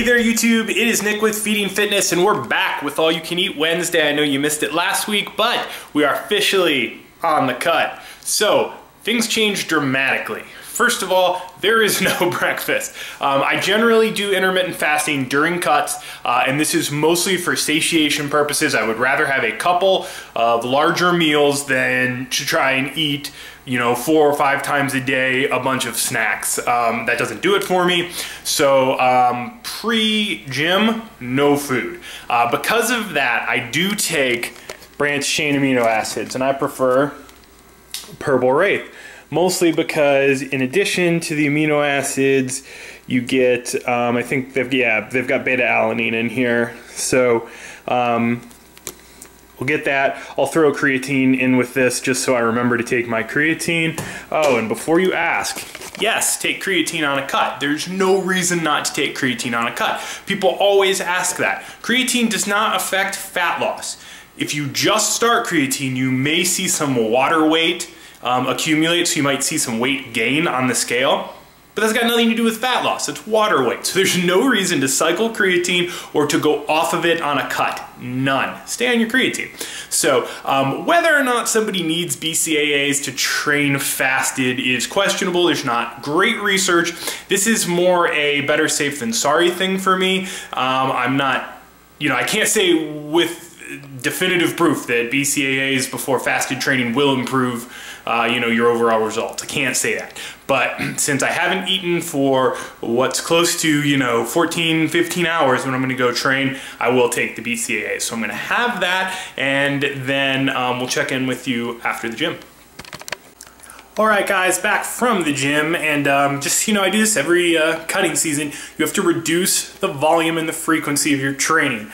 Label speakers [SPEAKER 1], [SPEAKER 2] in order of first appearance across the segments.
[SPEAKER 1] Hey there YouTube, it is Nick with Feeding Fitness and we're back with All You Can Eat Wednesday. I know you missed it last week, but we are officially on the cut. So things changed dramatically. First of all, there is no breakfast. I generally do intermittent fasting during cuts, and this is mostly for satiation purposes. I would rather have a couple of larger meals than to try and eat, 4 or 5 times a day, a bunch of snacks. That doesn't do it for me. So pre-gym, no food. Because of that, I do take branched chain amino acids, and I prefer Purple Wraith. Mostly because in addition to the amino acids, you get, I think they've got beta alanine in here. So we'll get that. I'll throw creatine in with this just so I remember to take my creatine. Oh, and before you ask, yes, take creatine on a cut. There's no reason not to take creatine on a cut. People always ask that. Creatine does not affect fat loss. If you just start creatine, you may see some water weight accumulate, so you might see some weight gain on the scale, but that's got nothing to do with fat loss. It's water weight. So there's no reason to cycle creatine or to go off of it on a cut. None. Stay on your creatine. So whether or not somebody needs BCAAs to train fasted is questionable. There's not great research. This is more a better safe than sorry thing for me. I'm not, I can't say with definitive proof that BCAAs before fasted training will improve your overall results. I can't say that. But since I haven't eaten for what's close to, 14, 15 hours when I'm gonna go train, I will take the BCAAs. So I'm gonna have that, and then we'll check in with you after the gym. All right, guys, back from the gym, and I do this every cutting season. You have to reduce the volume and the frequency of your training.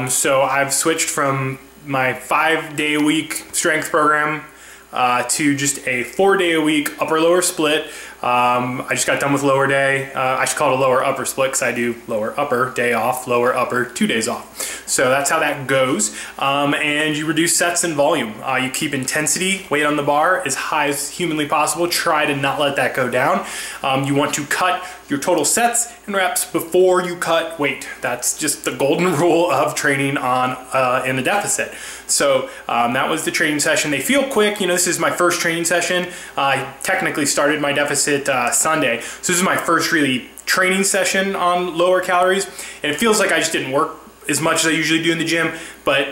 [SPEAKER 1] So I've switched from my 5-day-a-week strength program to just a 4-day-a-week upper-lower split. I just got done with lower day. I should call it a lower upper split because I do lower upper day off, lower upper 2 days off. So that's how that goes. And you reduce sets and volume. You keep intensity, weight on the bar, as high as humanly possible. Try to not let that go down. You want to cut your total sets and reps before you cut weight. That's just the golden rule of training in a deficit. So that was the training session. They feel quick. This is my first training session. I technically started my deficit Sunday. So this is my first really training session on lower calories. And it feels like I just didn't work as much as I usually do in the gym, but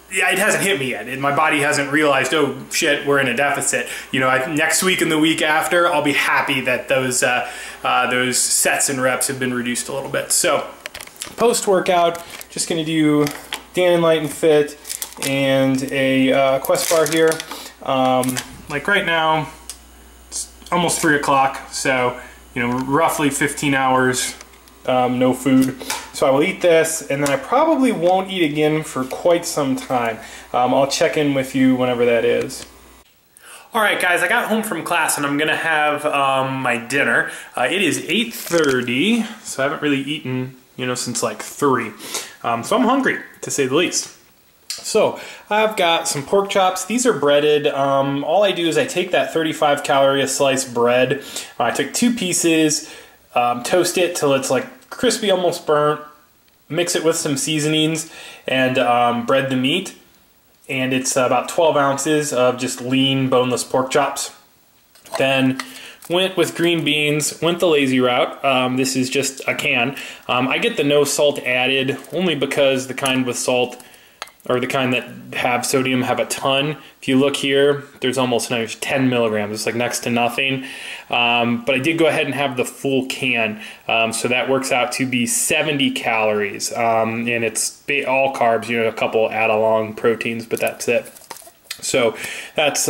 [SPEAKER 1] yeah, it hasn't hit me yet. My body hasn't realized, oh shit, we're in a deficit. Next week and the week after, I'll be happy that those sets and reps have been reduced a little bit. So post-workout, just gonna do Dan Light and Fit and a Quest bar here. Like right now, it's almost 3 o'clock, so roughly 15 hours, no food. So I will eat this, and then I probably won't eat again for quite some time. I'll check in with you whenever that is. All right, guys, I got home from class, and I'm gonna have my dinner. It is 8:30, so I haven't really eaten, since like 3. So I'm hungry, to say the least. So I've got some pork chops. These are breaded. All I do is I take that 35 calorie a slice bread. I took 2 pieces, toast it till it's like crispy, almost burnt, mix it with some seasonings, and bread the meat. And it's about 12 ounces of just lean, boneless pork chops. Then went with green beans, went the lazy route. This is just a can. I get the no salt added only because the kind with salt, or the kind that have sodium, have a ton. If you look here, there's almost 10 milligrams. It's like next to nothing. But I did go ahead and have the full can. So that works out to be 70 calories. And it's all carbs, a couple add-along proteins, but that's it. So that's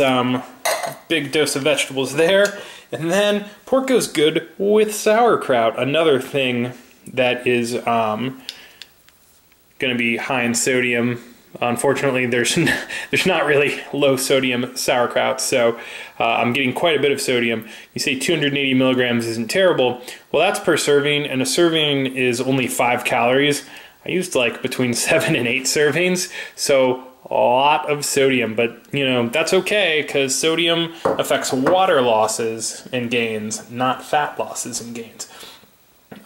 [SPEAKER 1] big dose of vegetables there. And then pork goes good with sauerkraut. Another thing that is gonna be high in sodium. Unfortunately, there's not really low sodium sauerkraut, so I'm getting quite a bit of sodium. You say 280 milligrams isn't terrible. Well, that's per serving, and a serving is only 5 calories. I used like between 7 and 8 servings, so a lot of sodium, but that's okay because sodium affects water losses and gains, not fat losses and gains.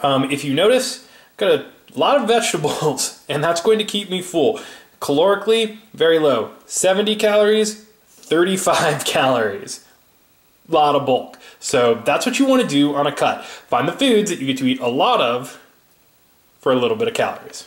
[SPEAKER 1] If you notice, got a lot of vegetables, and that's going to keep me full. Calorically, very low. 70 calories, 35 calories. A lot of bulk. So that's what you want to do on a cut. Find the foods that you get to eat a lot of for a little bit of calories.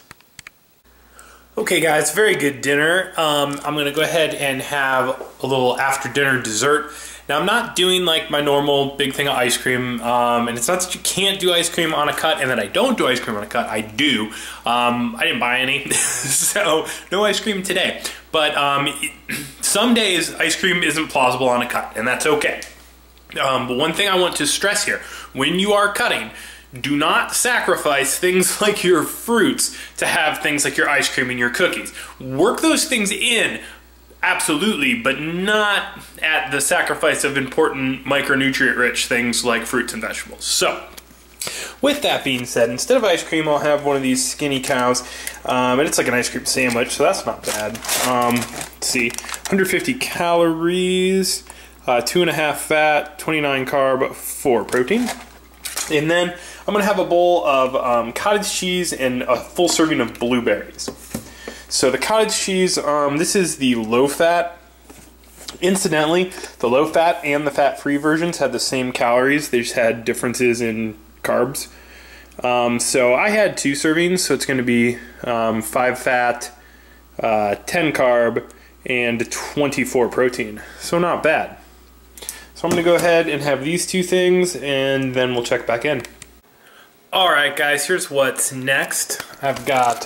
[SPEAKER 1] Okay guys, very good dinner. I'm going to go ahead and have a little after dinner dessert. Now I'm not doing like my normal big thing of ice cream, and it's not that you can't do ice cream on a cut and that I don't do ice cream on a cut. I do. I didn't buy any, so no ice cream today. But some days ice cream isn't plausible on a cut, and that's okay. But one thing I want to stress here, when you are cutting, do not sacrifice things like your fruits to have things like your ice cream and your cookies. Work those things in, absolutely, but not at the sacrifice of important micronutrient-rich things like fruits and vegetables. So, with that being said, instead of ice cream, I'll have one of these Skinny Cows, and it's like an ice cream sandwich, so that's not bad. Let's see, 150 calories, 2.5 fat, 29 carb, 4 protein. And then I'm going to have a bowl of cottage cheese and a full serving of blueberries. So the cottage cheese, this is the low fat. Incidentally, the low fat and the fat-free versions had the same calories. They just had differences in carbs. So I had 2 servings, so it's going to be 5 fat, 10 carb, and 24 protein. So not bad. So I'm going to go ahead and have these 2 things, and then we'll check back in. Alright guys, here's what's next. I've got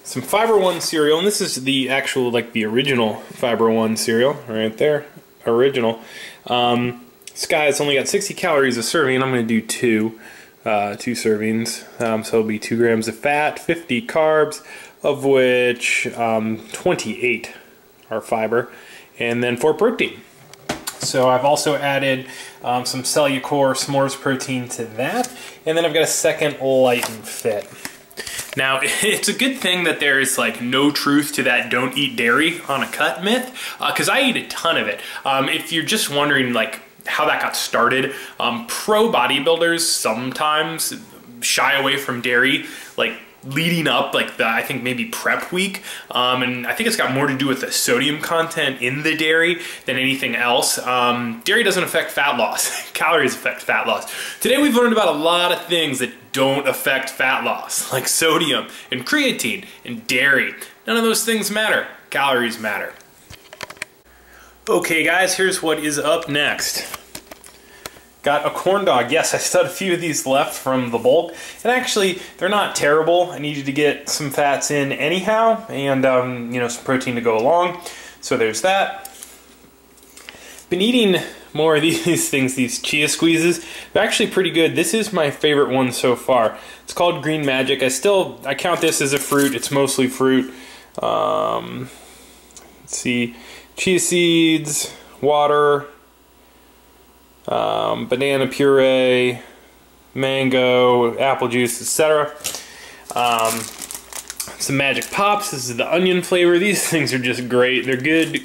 [SPEAKER 1] some Fiber One cereal, and this is the actual, like the original Fiber One cereal, right there, original. This guy's only got 60 calories a serving. I'm going to do 2 servings, so it'll be 2 grams of fat, 50 carbs, of which 28 are fiber, and then 4 protein. So I've also added some Cellucor s'mores protein to that, and then I've got a second Light and Fit. Now, it's a good thing that there is like no truth to that don't eat dairy on a cut myth, because I eat a ton of it. If you're just wondering like how that got started, pro bodybuilders sometimes shy away from dairy, like leading up, like I think maybe prep week, and I think it's got more to do with the sodium content in the dairy than anything else. Dairy doesn't affect fat loss. Calories affect fat loss. Today we've learned about a lot of things that don't affect fat loss, like sodium and creatine and dairy. None of those things matter. Calories matter. Okay guys, here's what is up next. Got a corn dog. Yes, I still had a few of these left from the bulk. And actually, they're not terrible. I needed to get some fats in anyhow, and you know, some protein to go along. So there's that. Been eating more of these things, these chia squeezes. They're actually pretty good. This is my favorite one so far. It's called Green Magic. I count this as a fruit. It's mostly fruit. Let's see, chia seeds, water, banana puree, mango, apple juice, etc. Some Magic Pops. This is the onion flavor. These things are just great. They're good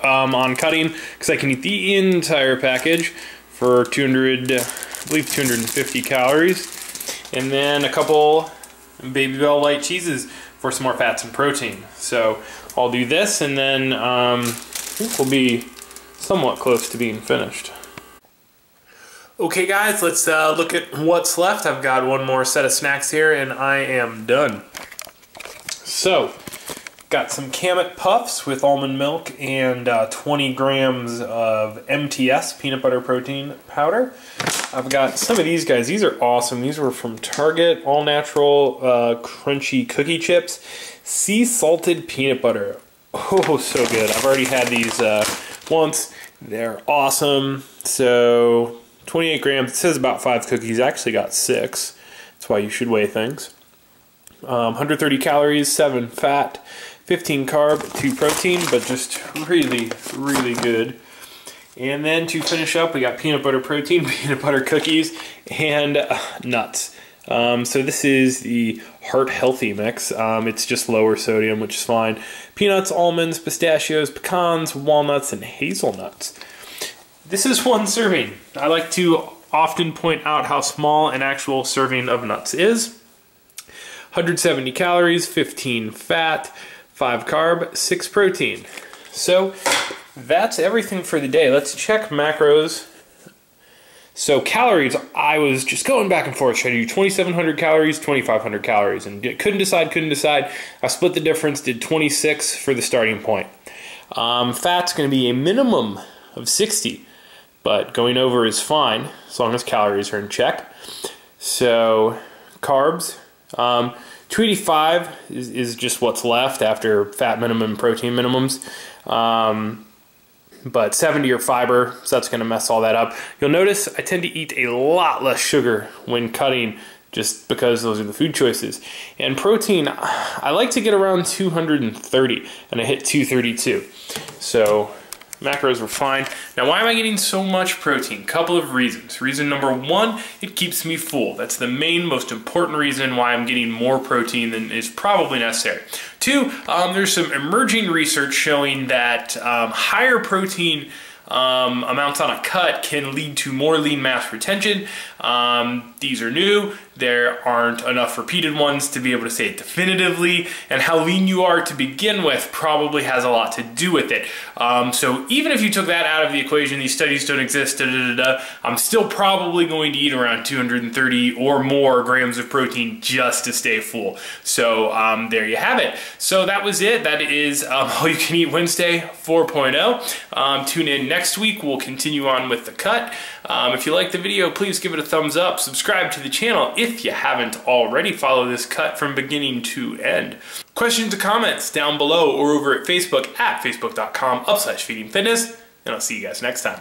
[SPEAKER 1] on cutting because I can eat the entire package for 200, I believe 250 calories. And then a couple Baby Bell light cheeses for some more fats and protein. So I'll do this, and then I think we'll be somewhat close to being finished. Okay guys, let's look at what's left. I've got one more set of snacks here and I am done. So, got some Kamet Puffs with almond milk and 20 grams of MTS, peanut butter protein powder. I've got some of these guys. These are awesome. These were from Target, all natural crunchy cookie chips. Sea salted peanut butter. Oh, so good. I've already had these once. They're awesome. So 28 grams. It says about 5 cookies. I actually got 6. That's why you should weigh things. 130 calories, 7 fat, 15 carb, 2 protein, but just really, really good. And then to finish up, we got peanut butter protein, peanut butter cookies, and nuts. So this is the Heart Healthy mix. It's just lower sodium, which is fine. Peanuts, almonds, pistachios, pecans, walnuts, and hazelnuts. This is one serving. I like to often point out how small an actual serving of nuts is. 170 calories, 15 fat, 5 carb, 6 protein. So that's everything for the day. Let's check macros. So calories, I was just going back and forth. Should I do 2,700 calories, 2,500 calories? And couldn't decide. I split the difference, did 26 for the starting point. Fat's going to be a minimum of 60, but going over is fine as long as calories are in check. So carbs, 285 is just what's left after fat minimum and protein minimums. But 70 are fiber, so that's going to mess all that up. You'll notice I tend to eat a lot less sugar when cutting just because those are the food choices. And protein, I like to get around 230, and I hit 232. So macros were fine. Now, why am I getting so much protein? Couple of reasons. Reason number one, it keeps me full. That's the main, most important reason why I'm getting more protein than is probably necessary. Two, there's some emerging research showing that higher protein amounts on a cut can lead to more lean mass retention. These are new. There aren't enough repeated ones to be able to say it definitively, and how lean you are to begin with probably has a lot to do with it. So even if you took that out of the equation, these studies don't exist, I'm still probably going to eat around 230 or more grams of protein just to stay full. So there you have it. So that was it. That is All You Can Eat Wednesday 4.0. Tune in next week. We'll continue on with the cut. If you like the video, please give it a thumbs up. Subscribe to the channel if you haven't already. Follow this cut from beginning to end. Questions or comments down below or over at Facebook at facebook.com/feedingfitness. And I'll see you guys next time.